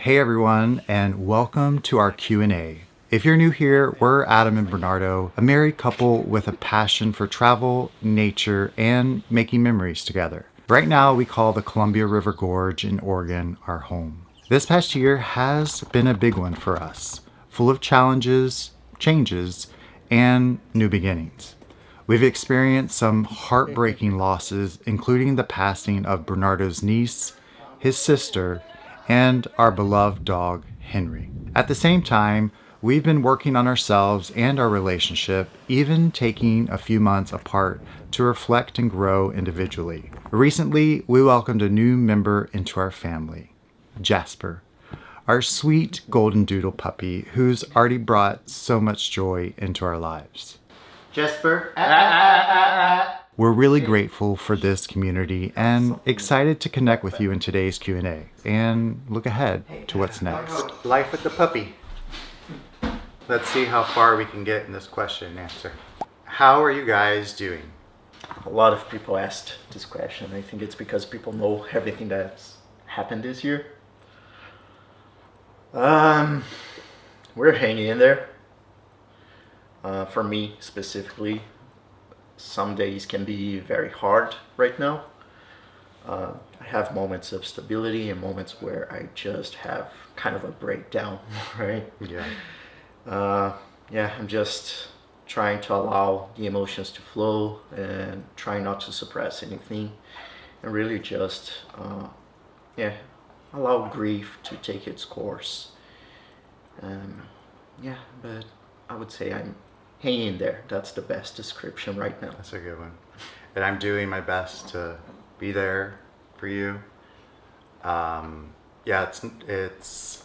Hey everyone, and welcome to our Q&A. If you're new here, we're Adam and Bernardo, a married couple with a passion for travel, nature, and making memories together. Right now, we call the Columbia River Gorge in Oregon our home. This past year has been a big one for us, full of challenges, changes, and new beginnings. We've experienced some heartbreaking losses, including the passing of Bernardo's niece, his sister, and our beloved dog, Henry. At the same time, we've been working on ourselves and our relationship, even taking a few months apart to reflect and grow individually. Recently, we welcomed a new member into our family, Jasper, our sweet golden doodle puppy who's already brought so much joy into our lives. Jasper. We're really grateful for this community and excited to connect with you in today's Q&A and look ahead to what's next. Life with the puppy. Let's see how far we can get in this question and answer. How are you guys doing? A lot of people asked this question. I think it's because people know everything that's happened this year. We're hanging in there. For me specifically, some days can be very hard right now. I have moments of stability and moments where I just have kind of a breakdown, right? Yeah. I'm just trying to allow the emotions to flow and trying not to suppress anything, and really just allow grief to take its course. But I would say I'm hanging in there. That's the best description right now. That's a good one. And I'm doing my best to be there for you. It's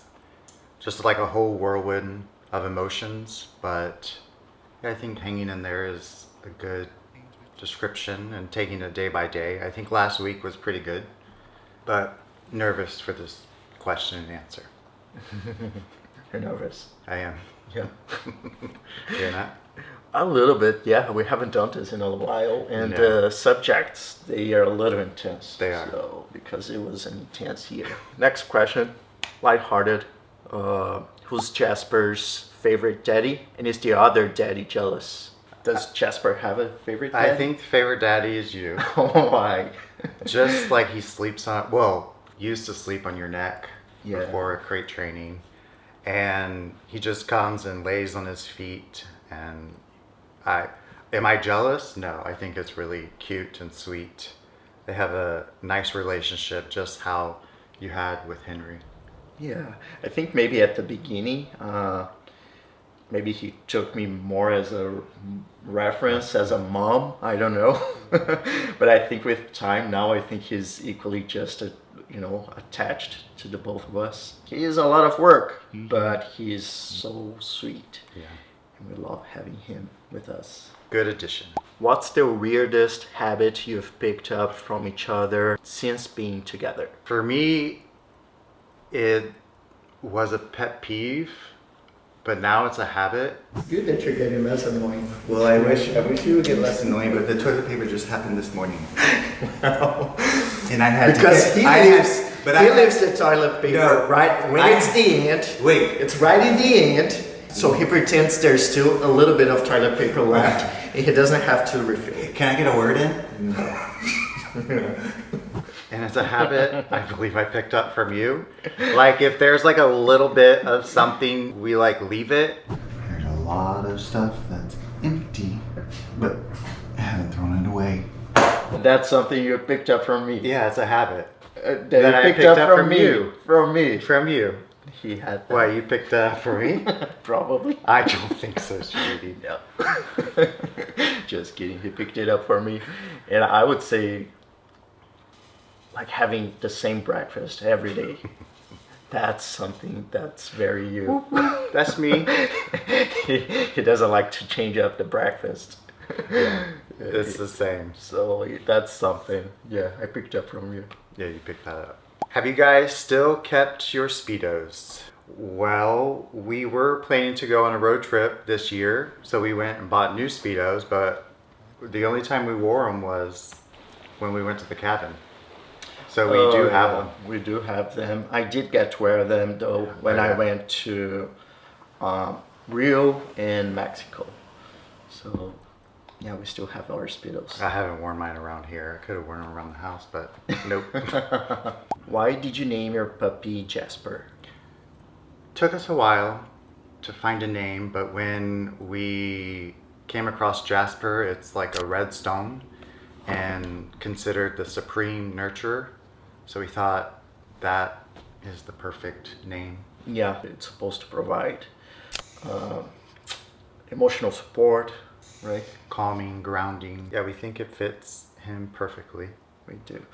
just like a whole whirlwind of emotions, but I think hanging in there is a good description and taking it day by day. I think last week was pretty good, but nervous for this question and answer. You're nervous? I am. Yeah. You're not? A little bit, yeah. We haven't done this in a while, and No. the subjects, they are a little intense. They are. So, because it was an intense year. Next question, lighthearted. Who's Jasper's favorite daddy, and is the other daddy jealous? Does Jasper have a favorite daddy? I think favorite daddy is you. Oh my. Just like he sleeps used to sleep on your neck before crate training. And he just comes and lays on his feet. And am I jealous? No, I think it's really cute and sweet. They have a nice relationship, just how you had with Henry. Yeah, I think maybe at the beginning, maybe he took me more as a reference, as a mom. I don't know. But I think with time now, I think he's equally just attached to the both of us. He is a lot of work, but he is so sweet. Yeah. And we love having him with us. Good addition. What's the weirdest habit you've picked up from each other since being together? For me, it was a pet peeve, but now it's a habit. Good that you're getting less annoying. Well, I wish you would get less annoying, but the toilet paper just happened this morning. And I had he leaves the toilet paper right when it's the end. Wait. It's right in the end. So he pretends there's still a little bit of toilet paper left, and he doesn't have to refill. Can I get a word in? No. And it's a habit I believe I picked up from you. Like if there's like a little bit of something, we like leave it. There's a lot of stuff that's empty, but I haven't thrown it away. That's something you picked up from me. Yeah, it's a habit. That I picked up from you. From me. From you. He had that. Why, you picked that up for me? Probably. I don't think so, sweetie. No. Just kidding. He picked it up for me. And I would say, like having the same breakfast every day. That's something that's very you. That's me. He doesn't like to change up the breakfast. Yeah, it's the same. So that's something, I picked up from you. Yeah, you picked that up. Have you guys still kept your Speedos? Well, we were planning to go on a road trip this year, so we went and bought new Speedos, but the only time we wore them was when we went to the cabin. So we do have yeah, them. we do have them. I did get to wear them though when I yeah. went to Rio and Mexico. So yeah, we still have our Speedos. I haven't worn mine around here. I could have worn them around the house, but nope. Why did you name your puppy Jasper? Took us a while to find a name, but when we came across Jasper, it's like a red stone and considered the supreme nurturer. So we thought that is the perfect name. Yeah, it's supposed to provide emotional support, right? Calming, grounding. Yeah, we think it fits him perfectly. We do.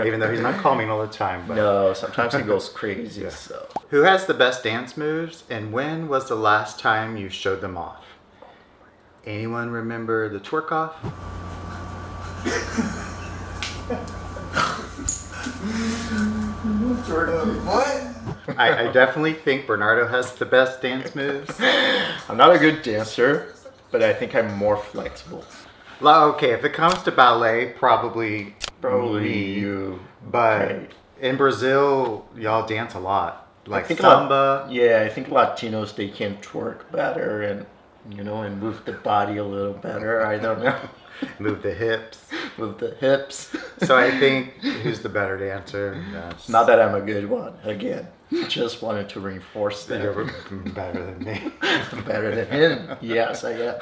Even though he's not calming all the time. But No, sometimes he goes crazy. Yeah. So Who has the best dance moves, and when was the last time you showed them off? Anyone remember the twerk off? What? I definitely think Bernardo has the best dance moves. I'm not a good dancer, but I think I'm more flexible. Okay, if it comes to ballet, probably Probably me. you. But Okay. in Brazil, y'all dance a lot, like I think samba. Yeah, I think Latinos, they can twerk better and and move the body a little better. I don't know. Move the hips. Move the hips. So I think who's the better dancer? Yes. Not that I'm a good one. Again, just wanted to reinforce that. You're better than me. Better than him. Yes, I am.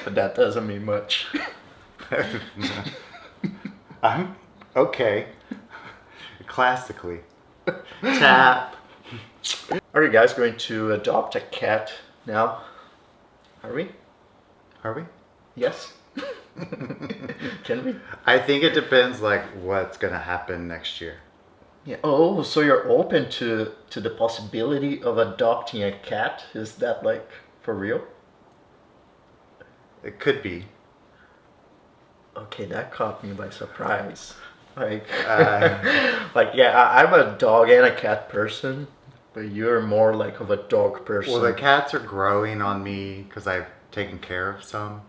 But that doesn't mean much. I'm okay. Classically. Tap. Are you guys going to adopt a cat now? Are we? Are we? Yes. Can we? I think it depends like what's gonna happen next year. Yeah. Oh, so you're open to the possibility of adopting a cat? Is that like for real? It could be. Okay, that caught me by surprise. Like, Uh, like yeah, I'm a dog and a cat person, but you're more like of a dog person. Well, the cats are growing on me because I've taken care of some.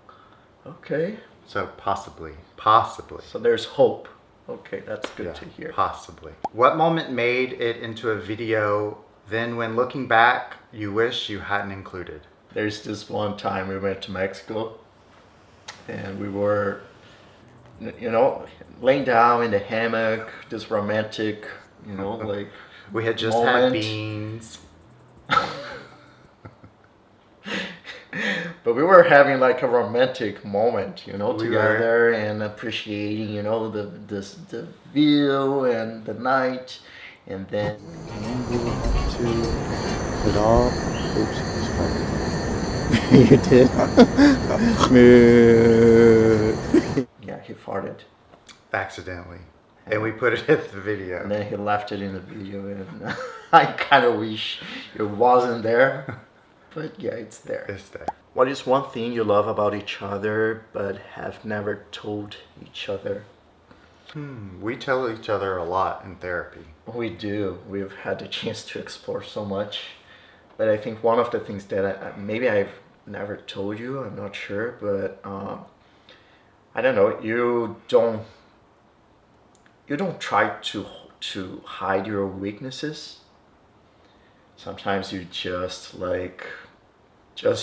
Okay, So possibly. so there's hope. Okay, that's good Yeah, to hear. possibly. What moment made it into a video, then when looking back, you wish you hadn't included? There's this one time we went to Mexico, and we were, laying down in the hammock, this romantic, like We had just had moment. beans. But we were having like a romantic moment, We together and appreciating, the view and the night, and then It all. Oops, it's funny. You did? yeah, he farted, Accidentally. And we put it in the video. and then he left it in the video, and I kind of wish it wasn't there, but yeah, it's there. It's there. What is one thing you love about each other but have never told each other? We tell each other a lot in therapy. We do. We've had the chance to explore so much. But I think one of the things that maybe I've never told you, I'm not sure, but I don't know, you don't try to hide your weaknesses. Sometimes you just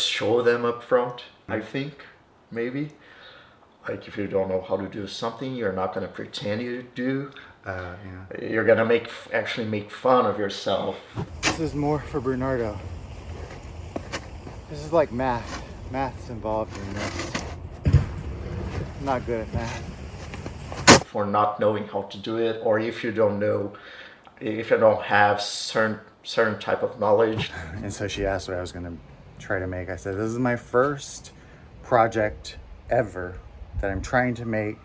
show them up front, I think, maybe. Like if you don't know how to do something, you're not going to pretend you do. Yeah. You're going to actually make fun of yourself. This is more for Bernardo. This is like math. Math's involved in this. I'm not good at math. For not knowing how to do it, or if you don't have certain type of knowledge. And so she asked what I was going to try to make. I said, this is my first project ever that I'm trying to make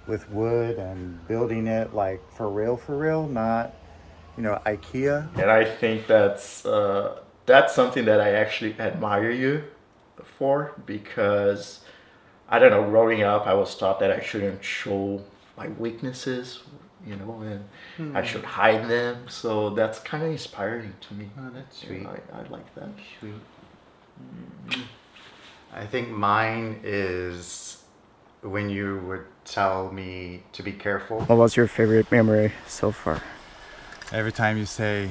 with wood and building it like for real, not, IKEA. And I think that's something that I actually admire you for, because I don't know, growing up I was taught that I shouldn't show my weaknesses, and I should hide them. So that's kind of inspiring to me. Oh, that's sweet. I like that. Sweet. I think mine is when you would tell me to be careful. What was your favorite memory so far? Every time you say,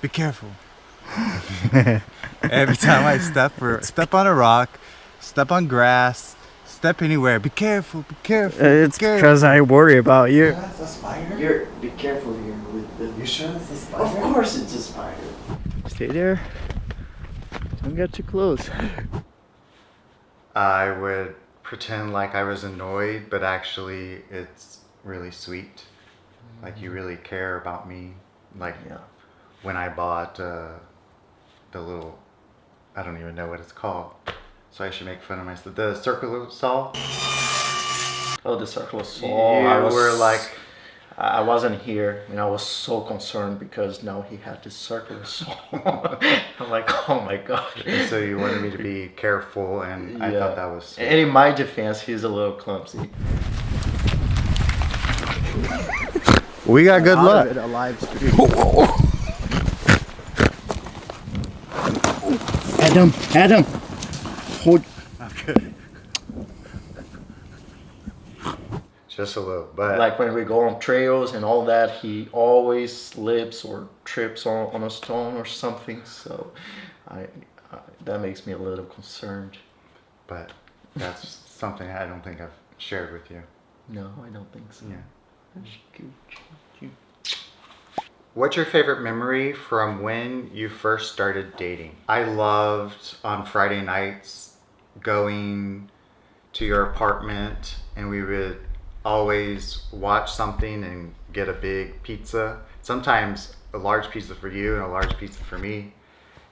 be careful. Every time I step on a rock, step on grass, step anywhere, be careful, be careful. It's because I worry about you. That's a spider? Be careful here with the... You sure it's a spider? Of course it's a spider. Stay there. Don't get too close. I would pretend like I was annoyed, but actually it's really sweet. Like you really care about me. Like Yeah. when I bought the little, I don't even know what it's called. So I should make fun of myself. The circular saw. Oh, the circle of soul. I wasn't here, and I was so concerned because now he had this circle of soul. I'm like, oh my god. And so you wanted me to be careful, and I thought that was sweet. And in my defense, he's a little clumsy. We got good luck. A live stream. Adam, hold. Okay. Just a little, but Like when we go on trails and all that, he always slips or trips on a stone or something. So I that makes me a little concerned. but that's something I don't think I've shared with you. No, I don't think so. Yeah. That's cute. What's your favorite memory from when you first started dating? I loved on Friday nights going to your apartment and we would always watch something and get a big pizza. Sometimes a large pizza for you and a large pizza for me.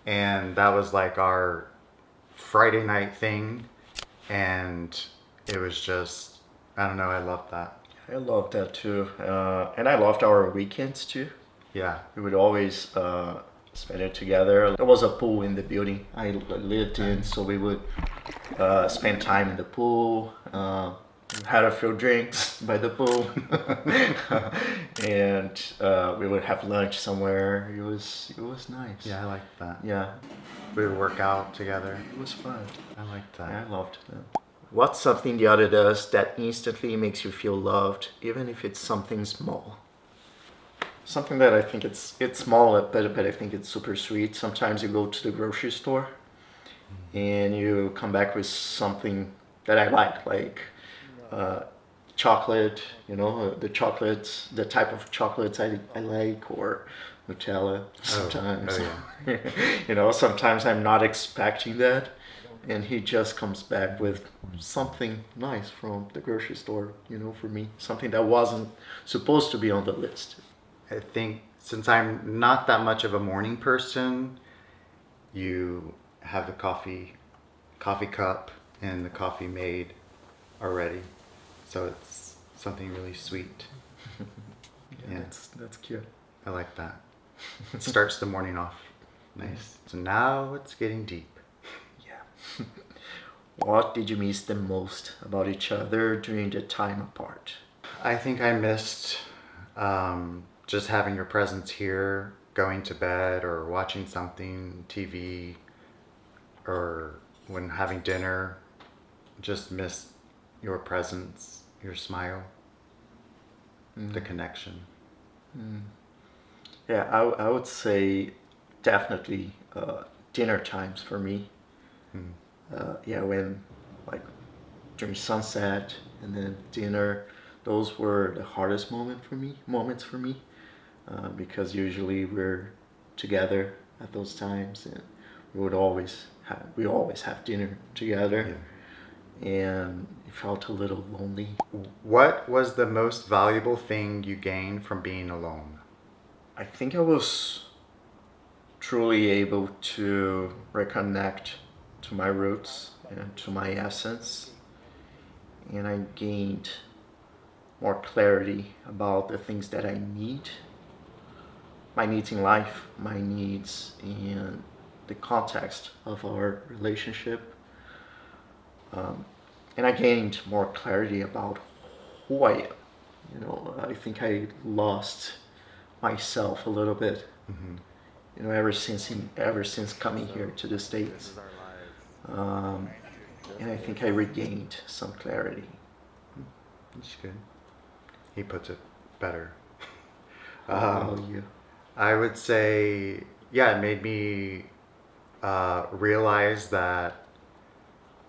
And that was like our Friday night thing. And it was just, I don't know, I loved that. I loved that too. And I loved our weekends too. Yeah. We would always spend it together. There was a pool in the building I lived in, so we would spend time in the pool, had a few drinks by the pool, and we would have lunch somewhere. It was nice. Yeah, I liked that. Yeah, We would work out together. it was fun. I liked that. I loved that. What's something the other does that instantly makes you feel loved, even if it's something small? Something that I think it's small, but I think it's super sweet. Sometimes you go to the grocery store and you come back with something that I like chocolate, the chocolates, the type of chocolates I like, or Nutella sometimes. yeah. Sometimes I'm not expecting that, and he just comes back with something nice from the grocery store, for me. Something that wasn't supposed to be on the list. I think since I'm not that much of a morning person, you have the coffee cup and the coffee made already. So it's something really sweet. Yeah. That's cute. I like that. It starts the morning off nice. So now it's getting deep. Yeah. What did you miss the most about each other during the time apart? I think I missed just having your presence here, going to bed or watching something, TV, or when having dinner. Just miss your presence, your smile, the connection. Yeah, I would say definitely dinner times for me. When like during sunset and then dinner, those were the hardest moments for me, because usually we're together at those times, and we always have dinner together, and it felt a little lonely. What was the most valuable thing you gained from being alone? I think I was truly able to reconnect to my roots and to my essence, and I gained more clarity about the things that I need, my needs in life, my needs in the context of our relationship, and I gained more clarity about who I am. I think I lost myself a little bit. Ever since coming here to the States, and I think I regained some clarity. It's good. He puts it better. Yeah. I would say, yeah, it made me realize that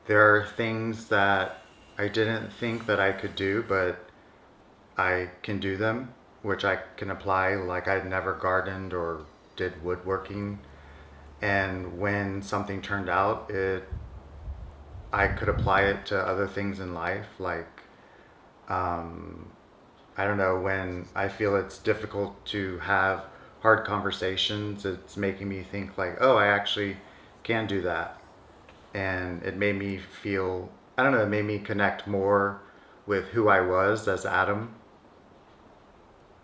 there are things that I didn't think that I could do, but I can do them, which I can apply. Like I'd never gardened or did woodworking, and when something turned out, I could apply it to other things in life. Like I don't know, when I feel it's difficult to have hard conversations, it's making me think like, oh, I actually can do that. And it made me feel, I don't know, it made me connect more with who I was as Adam.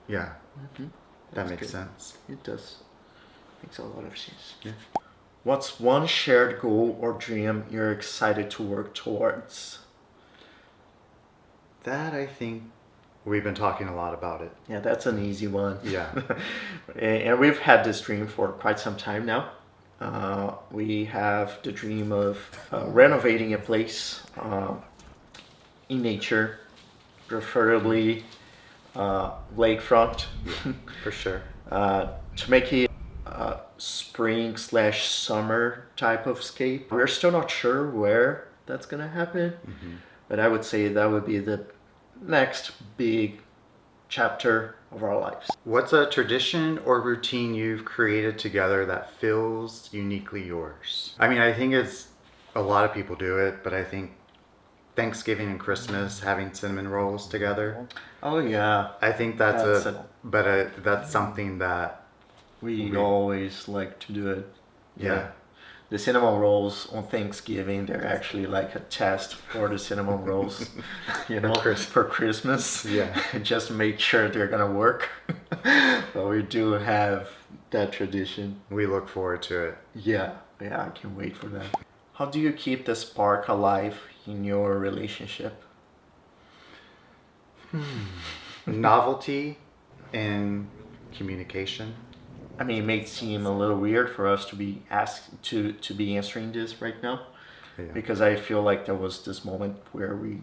Yeah, that That's makes good. sense. It does. Makes a lot of sense. Yeah. What's one shared goal or dream you're excited to work towards? That I think we've been talking a lot about it. Yeah, that's an easy one. Yeah. And we've had this dream for quite some time now. We have the dream of renovating a place in nature, preferably lakefront, For sure. to make it spring/summer type of scape. We're still not sure where that's gonna happen, but I would say that would be the next big chapter of our lives. What's a tradition or routine you've created together that feels uniquely yours? I mean, I think it's a lot of people do it, but I think Thanksgiving and Christmas having cinnamon rolls together. Oh yeah, I think that's That's that's something that we always like to do it. yeah. The cinnamon rolls on Thanksgiving, they're actually like a test for the cinnamon rolls, for Christmas. Yeah. Just make sure they're gonna work. But we do have that tradition. We look forward to it. Yeah, I can't wait for that. How do you keep the spark alive in your relationship? Novelty and communication. I mean, it may seem a little weird for us to be asked to be answering this right now, Yeah. because I feel like there was this moment where we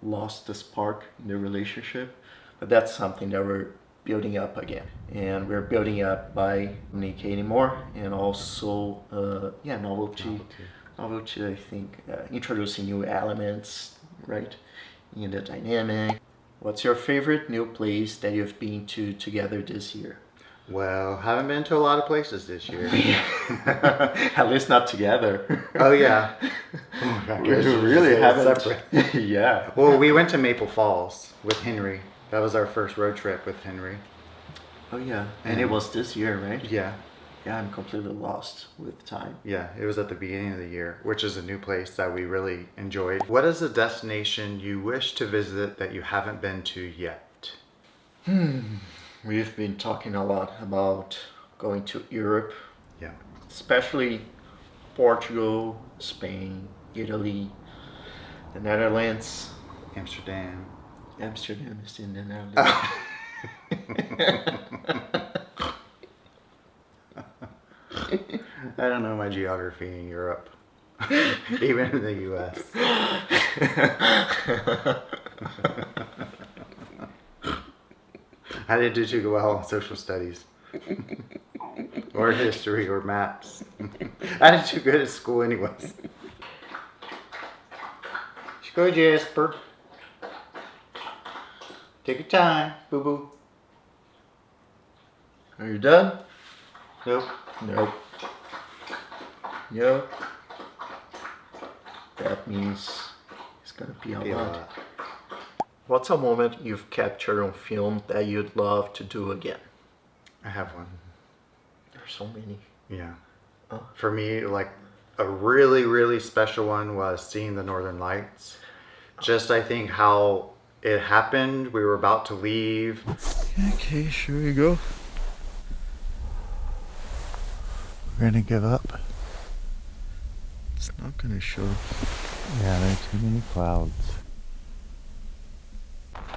lost the spark in the relationship, but that's something that we're building up again, and we're building up by communicating more, and also novelty. I think introducing new elements, right, in the dynamic. What's your favorite new place that you've been to together this year? Well, haven't been to a lot of places this year. At least not together. Oh yeah. Oh my God, We guys, really it's haven't. separate. Yeah. Well, we went to Maple Falls with Henry. That was our first road trip with Henry. Oh yeah. And it was this year, right? Yeah. Yeah, I'm completely lost with time. Yeah, it was at the beginning of the year, which is a new place that we really enjoyed. What is a destination you wish to visit that you haven't been to yet? We've been talking a lot about going to Europe, Yeah. especially Portugal, Spain, Italy, the Netherlands. Amsterdam. Amsterdam is in the Netherlands. I don't know my geography in Europe, even in the U.S. I didn't do too well in social studies, or history, or maps. I didn't do good at school, anyways. Go, Jasper. Take your time, boo boo. Are you done? Nope. Nope. Yep. That means it's gonna be a lot. What's a moment you've captured on film that you'd love to do again? I have one. There's so many. Yeah. Oh. For me, like a really, really special one was seeing the Northern Lights. Just, I think, how it happened. We were about to leave. Okay, here we go. We're gonna give up. It's not gonna show. Yeah, there are too many clouds.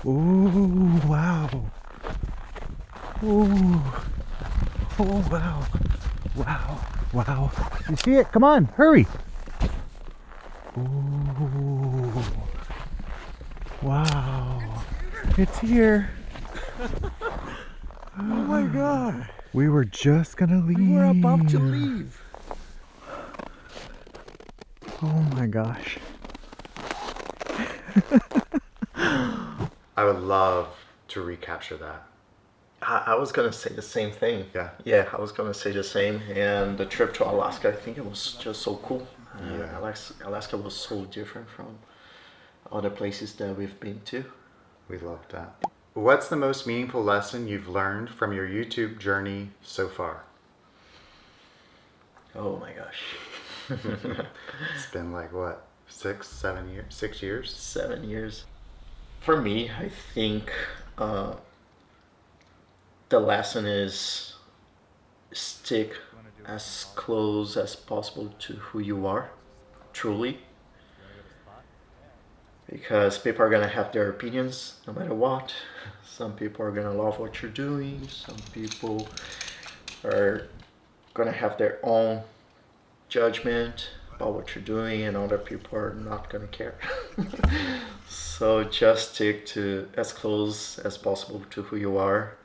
Ooh, wow. Ooh. Oh, wow. Wow. Wow. You see it? Come on, hurry. Ooh. Wow. It's here. Oh my god. We were just gonna leave. We were about to leave. Oh my gosh. I would love to recapture that. I was gonna say the same thing. Yeah. Yeah, I was gonna say the same. And the trip to Alaska, I think it was just so cool. Yeah. Alaska was so different from other places that we've been to. We loved that. What's the most meaningful lesson you've learned from your YouTube journey so far? Oh my gosh. It's been like what, 6 years? 7 years. For me, I think the lesson is stick as close as possible to who you are, truly. Because people are gonna have their opinions no matter what. Some people are gonna love what you're doing. Some people are gonna have their own judgment about what you're doing, and other people are not gonna care. So just stick to as close as possible to who you are.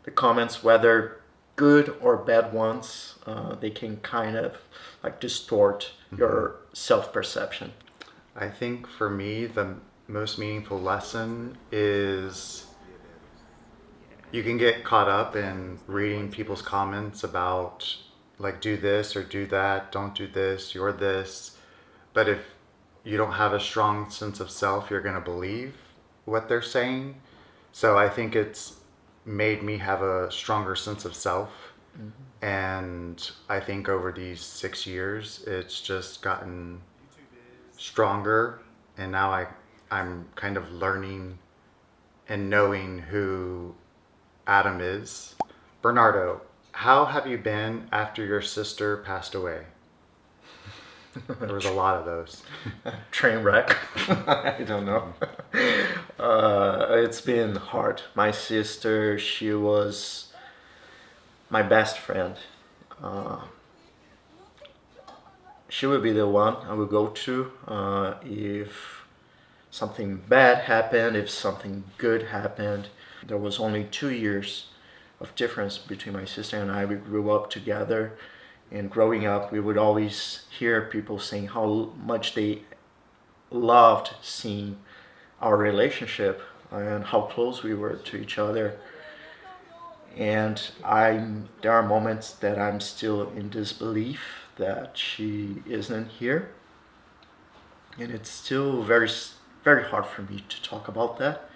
The comments, whether good or bad ones, they can kind of like distort your self-perception. I think for me, the most meaningful lesson is you can get caught up in reading people's comments about like do this or do that, don't do this, you're this. But if you don't have a strong sense of self, you're going to believe what they're saying. So I think it's made me have a stronger sense of self. And I think over these 6 years, it's just gotten stronger, and now I'm kind of learning and knowing who Adam is. Bernardo, how have you been after your sister passed away? There was a lot of those. Train wreck. I don't know. It's been hard. My sister, she was my best friend. She would be the one I would go to if something bad happened, if something good happened. There was only 2 years of difference between my sister and I. We grew up together, and growing up, we would always hear people saying how much they loved seeing our relationship and how close we were to each other. And there are moments that I'm still in disbelief that she isn't here, and it's still very, very hard for me to talk about that.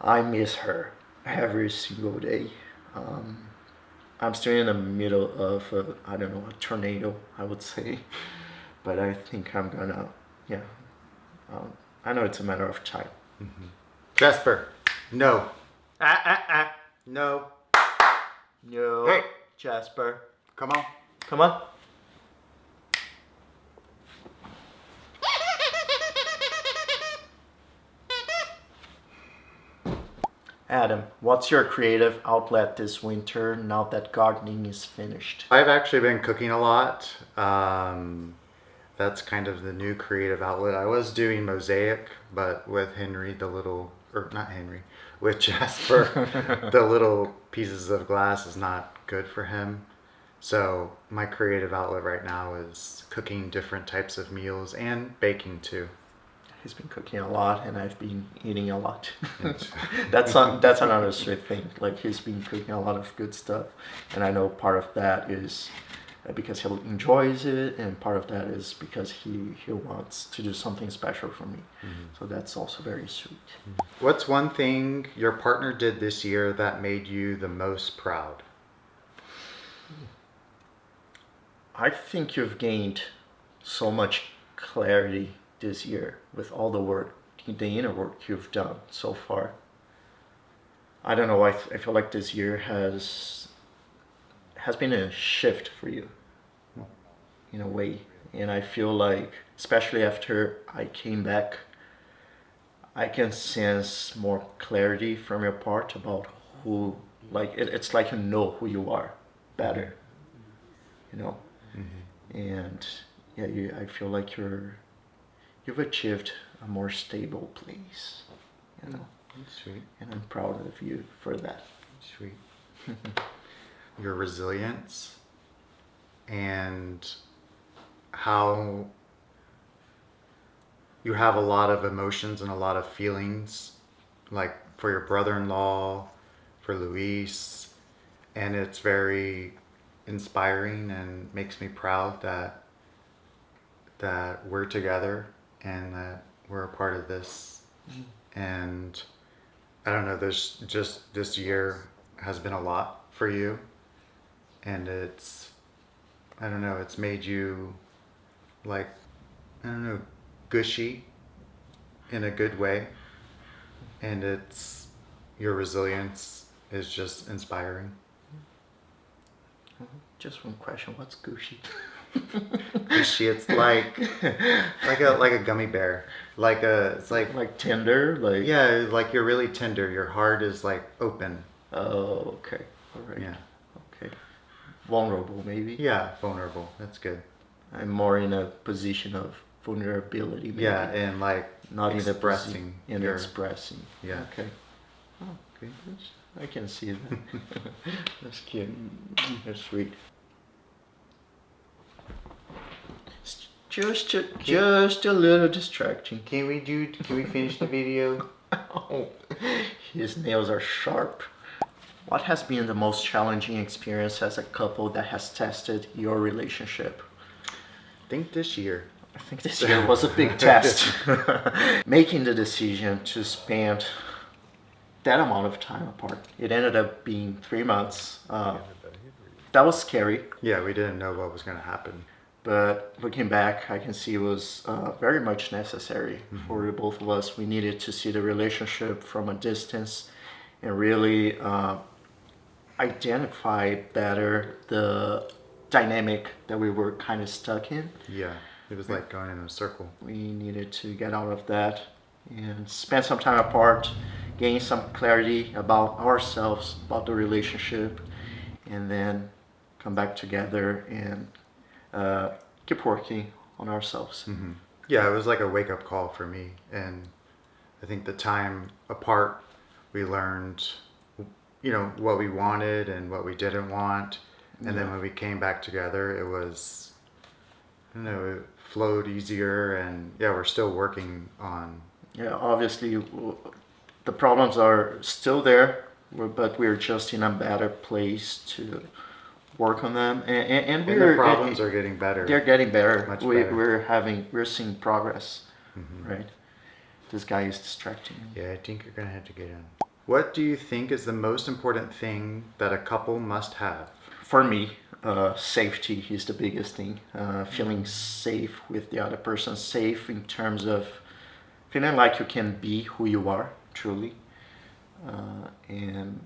I miss her every single day. I'm still in the middle of I don't know, a tornado, I would say, but I think I'm gonna, yeah. I know it's a matter of time. Jasper, no. No. No. Hey. Jasper, Come on. come on. Adam, what's your creative outlet this winter now that gardening is finished? I've actually been cooking a lot. That's kind of the new creative outlet. I was doing mosaic, but with Henry, with Jasper, the little pieces of glass is not good for him. So my creative outlet right now is cooking different types of meals and baking too. He's been cooking a lot, and I've been eating a lot. That's another sweet thing. Like, he's been cooking a lot of good stuff, and I know part of that is because he enjoys it, and part of that is because he wants to do something special for me. So that's also very sweet. What's one thing your partner did this year that made you the most proud? I think you've gained so much clarity this year with all the work, the inner work you've done so far. I don't know, I feel like this year has been a shift for you in a way, and I feel like, especially after I came back, I can sense more clarity from your part about who, like, it's like you know who you are better, you know. And yeah, I feel like you've achieved a more stable place, you know. Sweet. And I'm proud of you for that. Sweet. Your resilience and how you have a lot of emotions and a lot of feelings, like for your brother-in-law, for Luis, and it's very inspiring and makes me proud that we're together and that we're a part of this. And I don't know, there's just this year has been a lot for you, and I don't know, it's made you like, I don't know, gushy in a good way, and it's your resilience is just inspiring. Just one question, what's gushy? Gushy, it's like a gummy bear, it's Like tender, like yeah, like you're really tender. Your heart is like open. Oh, okay, all right. Yeah. Okay, vulnerable maybe. Yeah, vulnerable. That's good. I'm more in a position of vulnerability. Maybe. Yeah, and like Not expressing in your expressing. Yeah. Okay. Oh, okay. I can see that. That's cute. That's sweet. It's just a little distracting. Can we finish the video? Oh, his nails are sharp. What has been the most challenging experience as a couple that has tested your relationship? I think this year. I think this year was a big test. Making the decision to spend that amount of time apart. It ended up being 3 months. That was scary. Yeah, we didn't know what was going to happen. But looking back, I can see it was very much necessary for the both of us. We needed to see the relationship from a distance and really identify better the dynamic that we were kind of stuck in. Yeah, it was like going in a circle. We needed to get out of that and spend some time apart, gain some clarity about ourselves, about the relationship, and then come back together and keep working on ourselves. Mm-hmm. Yeah, it was like a wake-up call for me, and I think the time apart we learned what we wanted and what we didn't want, and then when we came back together it was, it flowed easier, and yeah, we're still working on. Yeah, obviously the problems are still there, but we're just in a better place to work on them, and the problems are getting better. They're getting better. Much better. We're seeing progress, right? This guy is distracting me. Yeah, I think you're gonna have to get in. What do you think is the most important thing that a couple must have? For me, safety is the biggest thing. Feeling safe with the other person, safe in terms of feeling like you can be who you are truly, and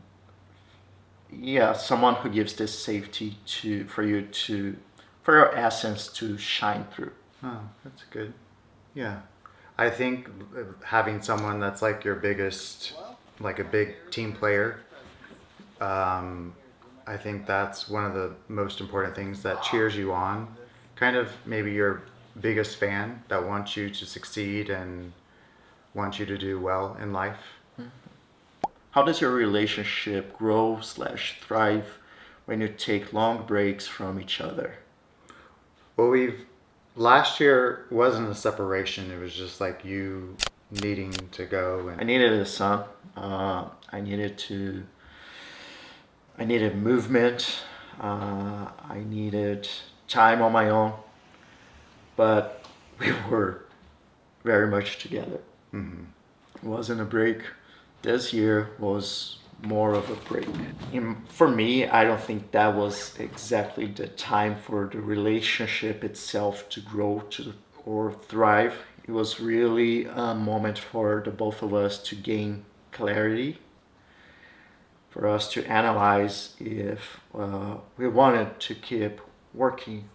yeah, someone who gives this safety for your essence to shine through. Oh, that's good. Yeah. I think having someone that's like your biggest, like a big team player, I think that's one of the most important things that cheers you on. Kind of maybe your biggest fan that wants you to succeed and wants you to do well in life. How does your relationship grow / thrive when you take long breaks from each other? Well, last year wasn't a separation. It was just like you needing to go. I needed a son. I needed movement. I needed time on my own. But we were very much together. Mm-hmm. It wasn't a break. This year was more of a break. For me, I don't think that was exactly the time for the relationship itself to grow or thrive. It was really a moment for the both of us to gain clarity, for us to analyze if we wanted to keep working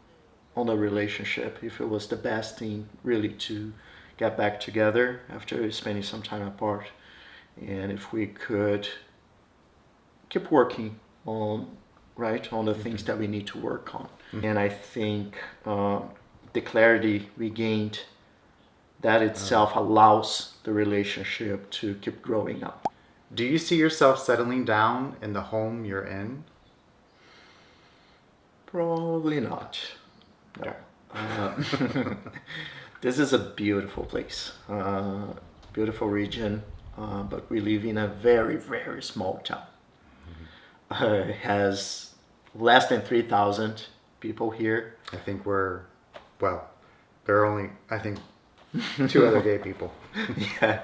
on the relationship, if it was the best thing really to get back together after spending some time apart, and if we could keep working on the things that we need to work on. And I think the clarity we gained that itself allows the relationship to keep growing up. Do you see yourself settling down in the home you're in? Probably not. No. This is a beautiful place, beautiful region, but we live in a very, very small town. It has less than 3,000 people here. I think there are only, I think, 2 other gay people. Yeah.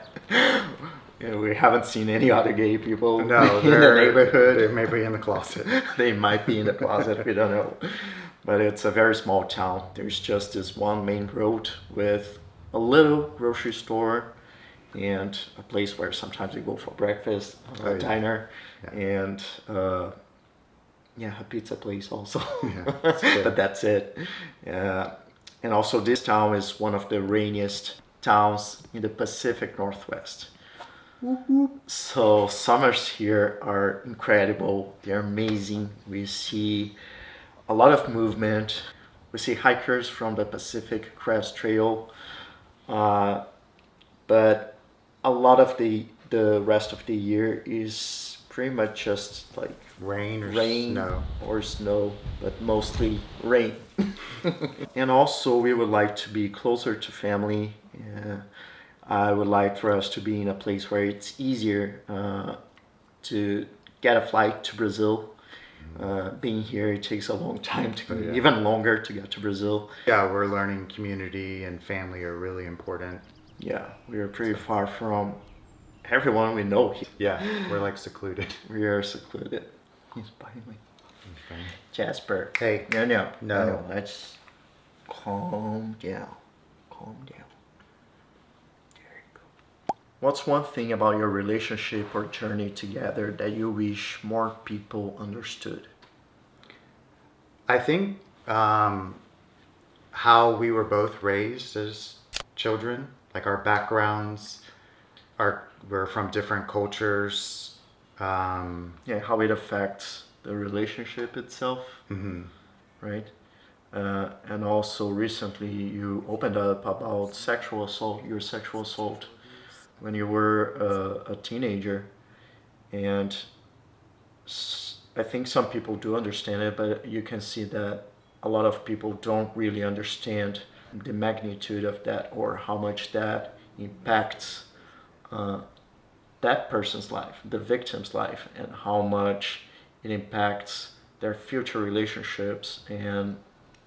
Yeah, we haven't seen any other gay people No, in the neighborhood. They may be in the closet. They might be in the closet, we don't know. But it's a very small town. There's just this one main road with a little grocery store and a place where sometimes we go for breakfast, a diner, and a pizza place also. Yeah, that's good. But that's it. And also this town is one of the rainiest towns in the Pacific Northwest. So summers here are incredible. They're amazing. We see a lot of movement. We see hikers from the Pacific Crest Trail, but a lot of the rest of the year is pretty much just like Rain or snow, but mostly rain. And also we would like to be closer to family. I would like for us to be in a place where it's easier to get a flight to Brazil. Being here, it takes a long time even longer to get to Brazil. Yeah, we're learning community and family are really important. Yeah, we are pretty far from everyone we know here. Yeah, we're like secluded. We are secluded. He's biting me. Jasper. Hey. No. Let's calm down. Calm down. There you go. What's one thing about your relationship or journey together that you wish more people understood? I think how we were both raised as children, like our backgrounds, we're from different cultures. How it affects the relationship itself, right? And also recently you opened up about sexual assault, your sexual assault when you were a teenager. And I think some people do understand it, but you can see that a lot of people don't really understand the magnitude of that or how much that impacts that person's life, the victim's life, and how much it impacts their future relationships and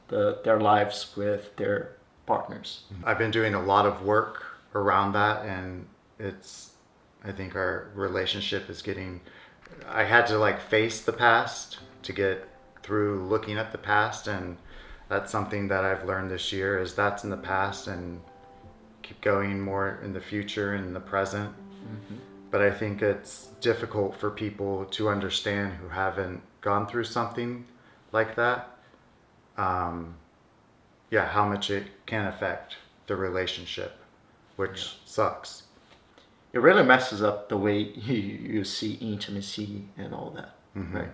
their lives with their partners. I've been doing a lot of work around that, and I think our relationship is I had to like face the past to get through looking at the past, and that's something that I've learned this year is that's in the past and keep going more in the future and in the present. But I think it's difficult for people to understand who haven't gone through something like that. How much it can affect the relationship, which sucks. It really messes up the way you see intimacy and all that, right?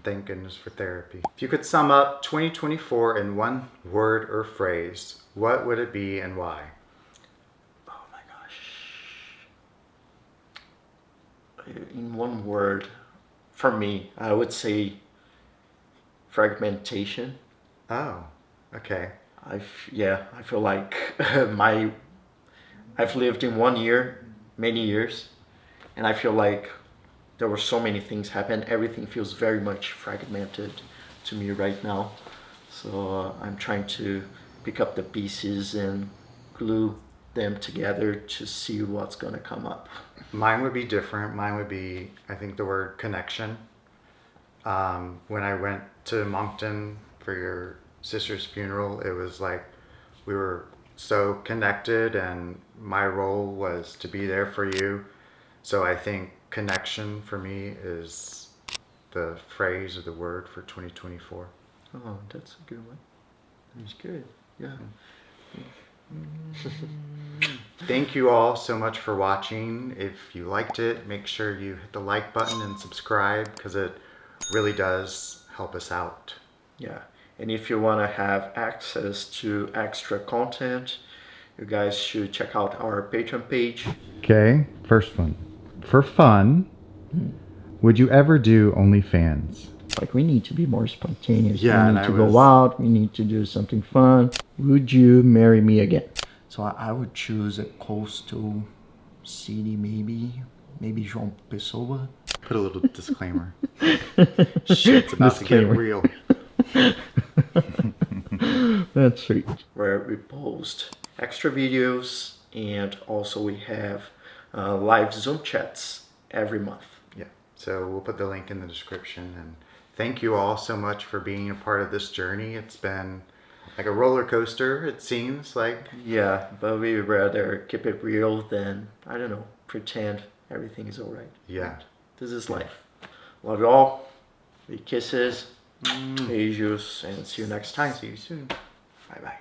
Thank goodness for therapy. If you could sum up 2024 in one word or phrase, what would it be and why? Oh my gosh. In one word, for me, I would say fragmentation. Oh, okay. I feel like I've lived in 1 year, many years, and I feel like there were so many things happen. Everything feels very much fragmented to me right now. So I'm trying to pick up the pieces and glue them together to see what's going to come up. Mine would be different. Mine would be, I think, the word connection. When I went to Moncton for your sister's funeral, it was like we were so connected, and my role was to be there for you. So I think connection for me is the phrase or the word for 2024. Oh, that's a good one. That's good. Yeah. Thank you all so much for watching. If you liked it, make sure you hit the like button and subscribe, because it really does help us out. Yeah. And if you want to have access to extra content, you guys should check out our Patreon page. Okay, first one. For fun, would you ever do OnlyFans? Like, we need to be more spontaneous. Yeah, we and need I to was- go out. We need to do something fun. Would you marry me again? So I would choose a coastal city, maybe João Pessoa. Put a little disclaimer. Shit's about to get real. That's sweet. Where we post extra videos, and also we have live Zoom chats every month. Yeah, so we'll put the link in the description. And thank you all so much for being a part of this journey. It's been like a roller coaster, it seems like. Yeah, but we would rather keep it real than, I don't know, pretend everything is alright. Yeah. This is life. Love you all. Big kisses. Beijos, and see you next time. See you soon. Bye bye.